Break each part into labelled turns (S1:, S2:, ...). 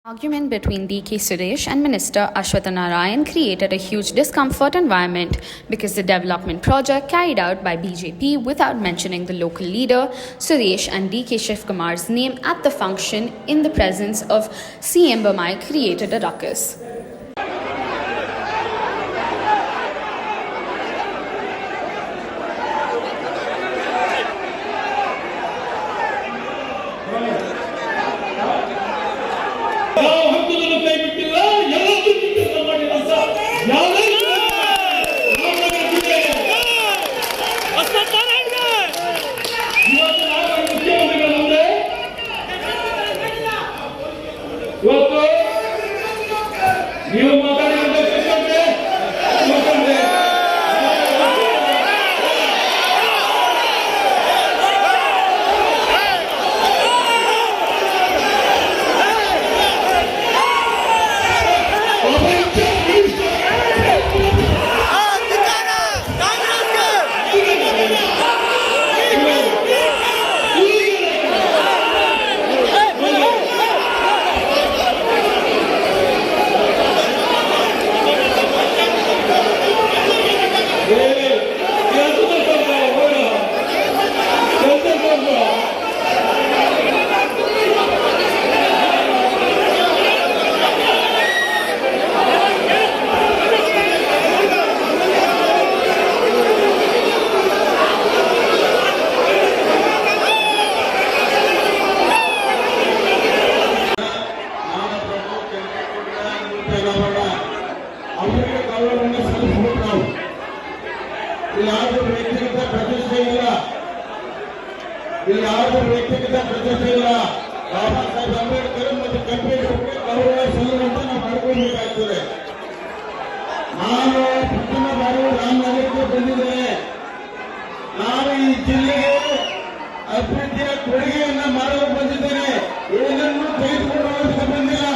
S1: Argument between DK Suresh and Minister Ashwatha Narayan created a huge discomfort environment because the development project carried out by BJP without mentioning the local leader Suresh and DK Shivkumar's name at the function in the presence of CM Bommai created a ruckus.
S2: ಇಲ್ಲಿ ಯಾರು ವ್ಯಕ್ತಿಗತ ಪ್ರತಿಷ್ಠೆ ಇಲ್ಲ. ಬಾಬಾ ಸಾಹೇಬ್ ಅಂಬೇಡ್ಕರ್ ಮತ್ತು ಕೆಂಪೇಗೌಡರಿಗೆ ಗೌರವ ಸಲ್ಲುವಂತ ನಾವು ಮಾಡ್ಕೊಳ್ಬೇಕಾಗ್ತದೆ. ನಾನು ಪ್ರಥಮ ಬಾರಿ ರಾಮನಗರಕ್ಕೆ ಬಂದಿದ್ದೇನೆ. ನಾನು ಈ ಜಿಲ್ಲೆಗೆ ಅಭಿವೃದ್ಧಿಯ ಕೊಡುಗೆಯನ್ನ ಮಾಡಲು ಬಂದಿದ್ದೇನೆ. ಏನನ್ನೂ ತೆಗೆದುಕೊಂಡು ಹೋಗಕ್ಕೆ ಬಂದಿಲ್ಲ.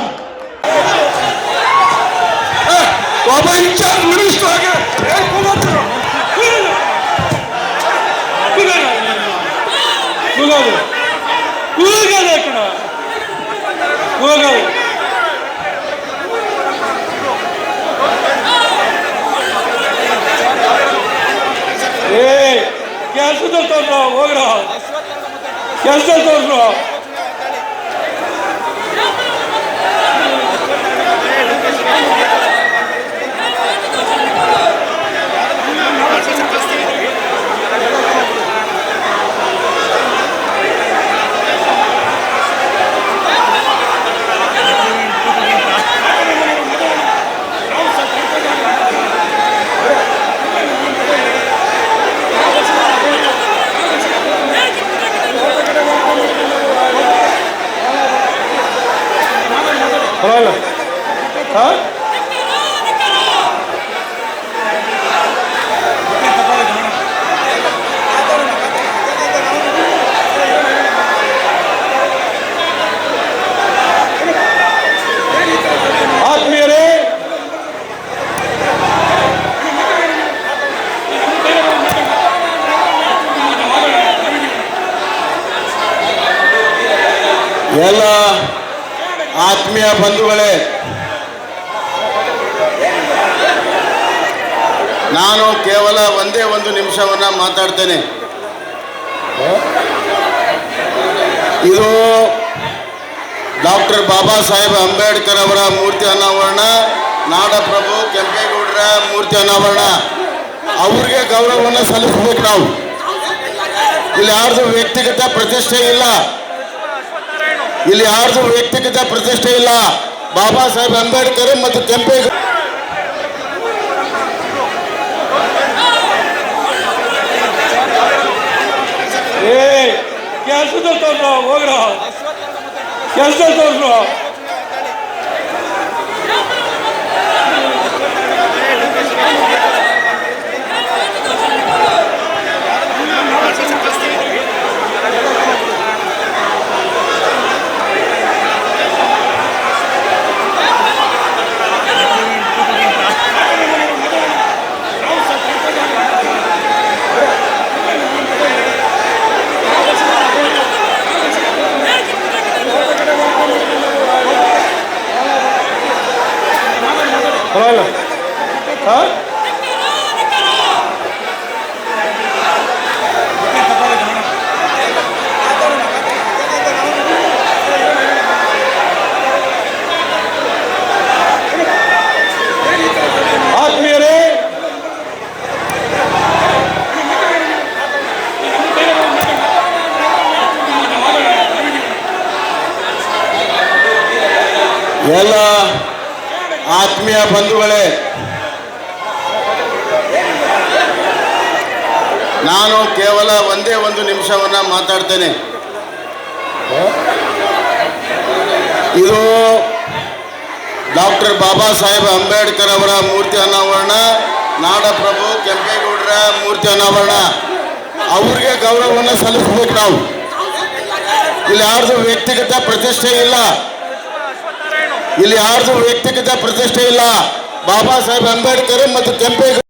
S3: ಬಾಬಾ ಇನ್ಚಾರ್ಜ್ ಮಿನಿಸ್ಟರ್ ಆಗಿ ಕೆಲಸದಲ್ಲಿ ತೋರ್ಸೋ ಹೋಗ್ರ ಕೆಲಸದಲ್ಲಿ ತೋರ್ಸೋ ಆತ್ಮೀಯರೇ,
S2: ಎಲ್ಲ ಆತ್ಮೀಯ ಬಂಧುಗಳೇ, ನಾನು ಕೇವಲ ಒಂದೇ ಒಂದು ನಿಮಿಷವನ್ನ ಮಾತಾಡ್ತೇನೆ. ಇದು ಡಾಕ್ಟರ್ ಬಾಬಾ ಸಾಹೇಬ್ ಅಂಬೇಡ್ಕರ್ ಅವರ ಮೂರ್ತಿ ಅನಾವರಣ, ನಾಡಪ್ರಭು ಕೆಂಪೇಗೌಡರ ಮೂರ್ತಿ ಅನಾವರಣ. ಅವ್ರಿಗೆ ಗೌರವವನ್ನು ಸಲ್ಲಿಸಬೇಕು ನಾವು. ಇಲ್ಲಿ ಯಾರ್ದು ವ್ಯಕ್ತಿಗತ ಪ್ರತಿಷ್ಠೆ ಇಲ್ಲ. ಇಲ್ಲಿ ಯಾರ್ದು ವ್ಯಕ್ತಿಗತ ಪ್ರತಿಷ್ಠೆ ಇಲ್ಲ. ಬಾಬಾ ಸಾಹೇಬ್ ಅಂಬೇಡ್ಕರ್ ಮತ್ತು ಕೆಂಪೇಗೌಡ
S3: ಕೆಲಸದಲ್ಲಿ ತೋರ್ಸೋ ಹೋಗ್ರ ಕೆಲಸದಲ್ಲಿ ತೋರ್ಸೋ ಪರವಾಗಿಲ್ಲ ಹಾಂ ಆತ್ಮೀಯರೇ,
S2: ಎಲ್ಲ ಆತ್ಮೀಯ ಬಂಧುಗಳೇ, ನಾನು ಕೇವಲ ಒಂದೇ ಒಂದು ನಿಮಿಷವನ್ನ ಮಾತಾಡ್ತೇನೆ. ಇದು ಡಾಕ್ಟರ್ ಬಾಬಾ ಸಾಹೇಬ್ ಅಂಬೇಡ್ಕರ್ ಅವರ ಮೂರ್ತಿ ಅನಾವರಣ, ನಾಡಪ್ರಭು ಕೆಂಪೇಗೌಡರ ಮೂರ್ತಿ ಅನಾವರಣ. ಅವ್ರಿಗೆ ಗೌರವವನ್ನು ಸಲ್ಲಿಸಬೇಕು ನಾವು. ಇಲ್ಲಿ ಯಾರ್ದು ವ್ಯಕ್ತಿಗತ ಪ್ರತಿಷ್ಠೆ ಇಲ್ಲ, ಇಲ್ಲಿ ಯಾರ್ದು ವ್ಯಕ್ತಿಗತ ಪ್ರತಿಷ್ಠೆ ಇಲ್ಲ. ಬಾಬಾ ಸಾಹೇಬ್ ಅಂಬೇಡ್ಕರ್ ಮತ್ತು ಕೆಂಪೇಗೌಡ